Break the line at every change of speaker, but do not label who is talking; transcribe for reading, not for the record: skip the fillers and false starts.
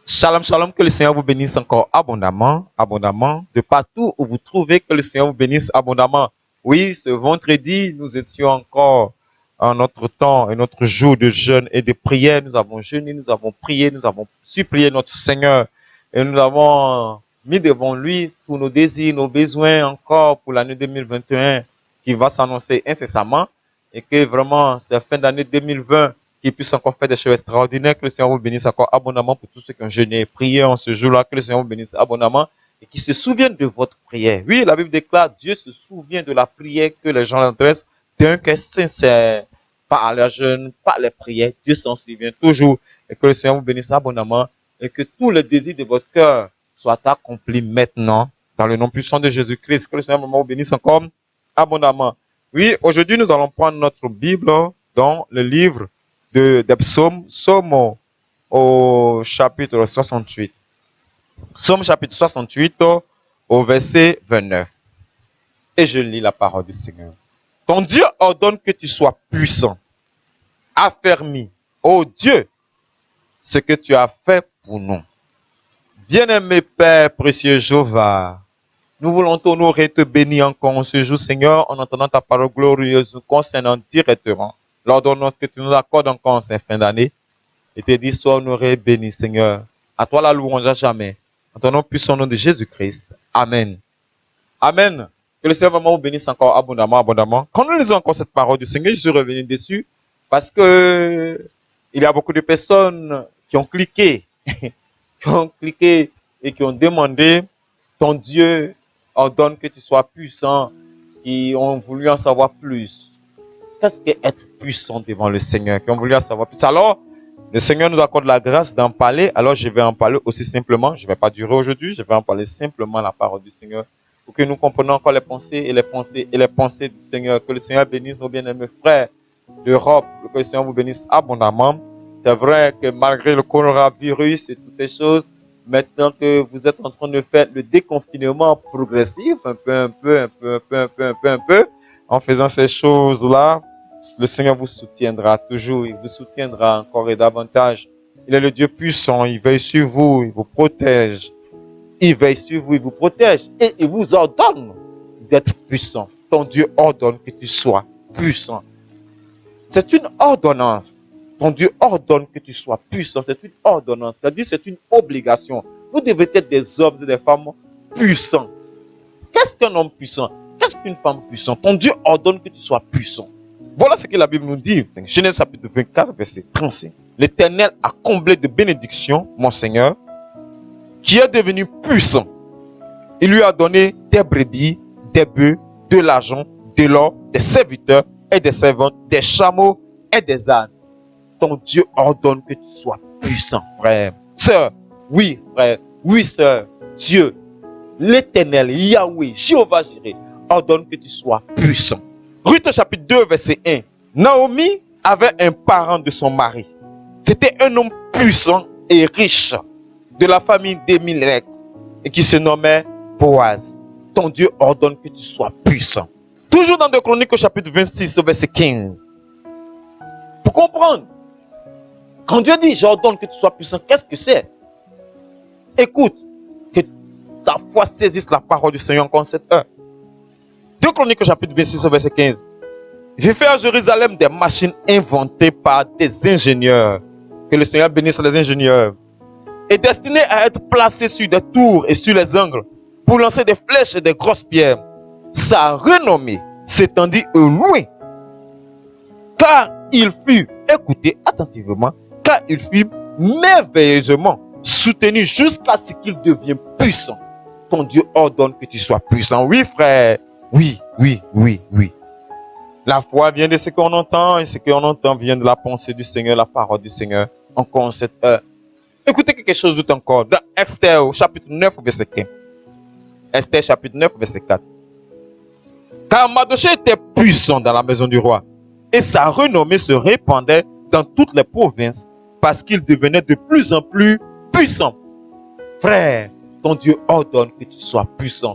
Shalom, shalom, que le Seigneur vous bénisse encore abondamment, abondamment, de partout où vous trouvez, que le Seigneur vous bénisse abondamment. Oui, ce vendredi, nous étions encore en notre temps et notre jour de jeûne et de prière. Nous avons jeûné, nous avons prié, nous avons supplié notre Seigneur et nous avons mis devant lui tous nos désirs, nos besoins encore pour l'année 2021 qui va s'annoncer incessamment et que vraiment, cette fin d'année 2020, qu'il puisse encore faire des choses extraordinaires, que le Seigneur vous bénisse encore abondamment pour tous ceux qui ont jeûné et prié en ce jour-là, que le Seigneur vous bénisse abondamment et qu'ils se souviennent de votre prière. Oui, la Bible déclare, Dieu se souvient de la prière que les gens adressent d'un cœur sincère, par leur jeûne, par les prières. Dieu s'en souvient toujours et que le Seigneur vous bénisse abondamment et que tous les désirs de votre cœur soient accomplis maintenant dans le nom puissant de Jésus-Christ. Que le Seigneur vous bénisse encore abondamment. Oui, aujourd'hui, nous allons prendre notre Bible dans le livre des psaumes, psaume au chapitre 68. Psaume chapitre 68 au verset 29. Et je lis la parole du Seigneur. Ton Dieu ordonne que tu sois puissant, affermi, ô Dieu, ce que tu as fait pour nous. Bien-aimé Père précieux Jéhovah, nous voulons t'honorer et te bénir encore en ce jour, Seigneur, en entendant ta parole glorieuse nous concernant directement. L'ordonnance que tu nous accordes encore en cette fin d'année, et te dis, sois honoré et béni, Seigneur. À toi la louange à jamais. En ton nom puissant, nom de Jésus-Christ. Amen. Amen. Que le Seigneur vraiment vous bénisse encore abondamment, abondamment. Quand nous lisons encore cette parole du Seigneur, je suis revenu dessus parce que il y a beaucoup de personnes qui ont cliqué, et qui ont demandé, ton Dieu ordonne que tu sois puissant, qui ont voulu en savoir plus. Qu'est-ce qu'être puissant devant le Seigneur, qui ont voulu en savoir plus. Alors, le Seigneur nous accorde la grâce d'en parler, alors je vais en parler aussi simplement. Je ne vais pas durer aujourd'hui, je vais en parler simplement la parole du Seigneur pour que nous comprenions encore les pensées et les pensées et les pensées du Seigneur. Que le Seigneur bénisse nos bien-aimés frères d'Europe, que le Seigneur vous bénisse abondamment. C'est vrai que malgré le coronavirus et toutes ces choses, maintenant que vous êtes en train de faire le déconfinement progressif, un peu, en faisant ces choses-là, le Seigneur vous soutiendra toujours, il vous soutiendra encore et davantage. Il est le Dieu puissant, il veille sur vous, il vous protège. Il veille sur vous, il vous protège et il vous ordonne d'être puissant. Ton Dieu ordonne que tu sois puissant. C'est une ordonnance. Ton Dieu ordonne que tu sois puissant. C'est une ordonnance. C'est-à-dire c'est une obligation. Vous devez être des hommes et des femmes puissants. Qu'est-ce qu'un homme puissant? Qu'est-ce qu'une femme puissante? Ton Dieu ordonne que tu sois puissant. Voilà ce que la Bible nous dit. Genèse chapitre 24, verset 35. L'Éternel a comblé de bénédictions, mon Seigneur, qui est devenu puissant. Il lui a donné des brebis, des bœufs, de l'argent, de l'or, des serviteurs et des servantes, des chameaux et des ânes. Ton Dieu ordonne que tu sois puissant, frère. Sœur, oui, frère, oui, sœur, Dieu, l'Éternel, Yahweh, Jéhovah Jireh, ordonne que tu sois puissant. Ruth chapitre 2, verset 1. Naomi avait un parent de son mari. C'était un homme puissant et riche de la famille d'Émilec et qui se nommait Boaz. Ton Dieu ordonne que tu sois puissant. Toujours dans 2 Chroniques au chapitre 26 au verset 15. Pour comprendre, quand Dieu dit j'ordonne que tu sois puissant, qu'est-ce que c'est? Écoute, que ta foi saisisse la parole du Seigneur encore en cette heure. 2 Chroniques au chapitre 26 au verset 15. J'ai fait à Jérusalem des machines inventées par des ingénieurs. Que le Seigneur bénisse les ingénieurs. Et destinées à être placées sur des tours et sur les angles pour lancer des flèches et des grosses pierres. Sa renommée s'étendit au loin. Car il fut, écoutez attentivement, car il fut merveilleusement soutenu jusqu'à ce qu'il devienne puissant. Ton Dieu ordonne que tu sois puissant. Oui, frère. Oui. La foi vient de ce qu'on entend et ce qu'on entend vient de la pensée du Seigneur, la parole du Seigneur. Encore en cette heure. Écoutez quelque chose d'autre encore. Dans Esther, chapitre 9, verset 15. Esther, chapitre 9, verset 4. Car Mardochée était puissant dans la maison du roi. Et sa renommée se répandait dans toutes les provinces parce qu'il devenait de plus en plus puissant. Frère, ton Dieu ordonne que tu sois puissant.